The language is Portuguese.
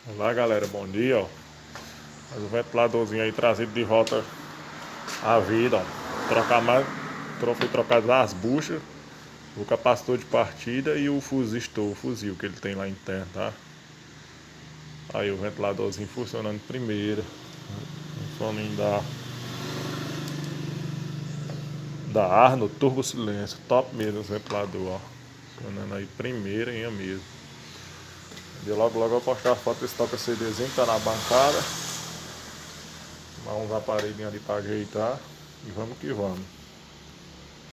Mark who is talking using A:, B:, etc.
A: Olá galera, bom dia, ó. Mas o ventiladorzinho aí trazido de volta à vida, ó. Foi trocado as buchas, o capacitor de partida e o fuzil que ele tem lá interno, tá? Aí o ventiladorzinho funcionando de primeira. Um soninho da Arno Turbo Silêncio, top mesmo esse ventilador, ó. Funcionando aí primeira em mesmo. E logo eu vou postar a foto desse toca CDzinho que tá na bancada. Arrumar uns aparelhinhos ali pra ajeitar. E vamos que vamos.